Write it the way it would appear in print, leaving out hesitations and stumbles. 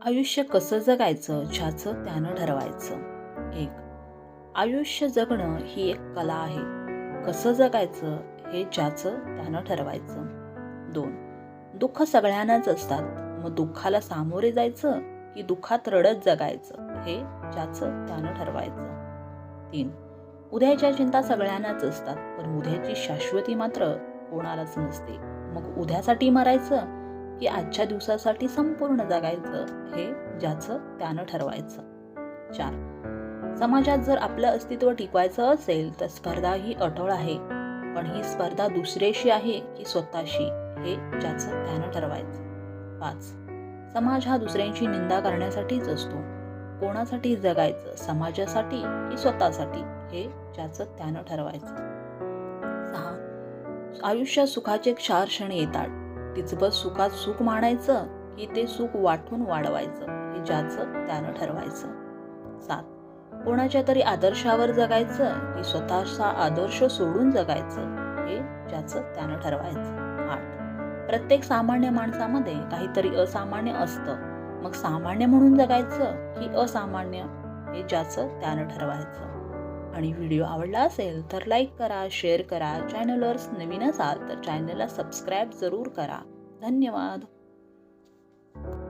आयुष्य कसं जगायचं ज्याचं त्यानं ठरवायचं. 1. आयुष्य जगणं ही एक कला आहे. कसं जगायचं हे ज्याचं त्यानं ठरवायचं. 2. दुःख सगळ्यांनाच असतात. मग दुःखाला सामोरे जायचं की दुःखात रडत जगायचं हे ज्याचं त्यानं ठरवायचं. 3. उद्याच्या चिंता सगळ्यांनाच असतात, पण उद्याची शाश्वती मात्र कोणालाच नसते. मग उद्यासाठी मरायचं की आजच्या दिवसासाठी संपूर्ण जगायचं हे ज्याचं त्यानं ठरवायचं. 4. समाजात जर आपलं अस्तित्व टिकवायचं असेल तर स्पर्धा ही अटळ आहे, पण ही स्पर्धा दुसऱ्याशी आहे की स्वतःशी हे ज्याचं त्यानं ठरवायचं. 5. समाज हा दुसऱ्यांची निंदा करण्यासाठीच असतो. कोणासाठी जगायचं, समाजासाठी की स्वतःसाठी हे ज्याचं त्यानं ठरवायचं. 6. आयुष्यात सुखाचे 4 क्षण येतात. तिचबत सुखात सुख मानायचं की ते सुख वाटून वाढवायचं हे ज्याचं त्यानं ठरवायचं. 7. कोणाच्या तरी आदर्शावर जगायचं की स्वतःचा आदर्श सोडून जगायचं हे ज्याचं त्यानं ठरवायचं. 8. प्रत्येक सामान्य माणसामध्ये काहीतरी असामान्य असतं. मग सामान्य म्हणून जगायचं की असामान्य हे ज्याचं त्यानं ठरवायचं. आणि व्हिडिओ आवडला असेल तर लाईक करा, शेअर करा. चॅनलवर नवीन असाल तर चॅनलला सबस्क्राईब जरूर करा. धन्यवाद.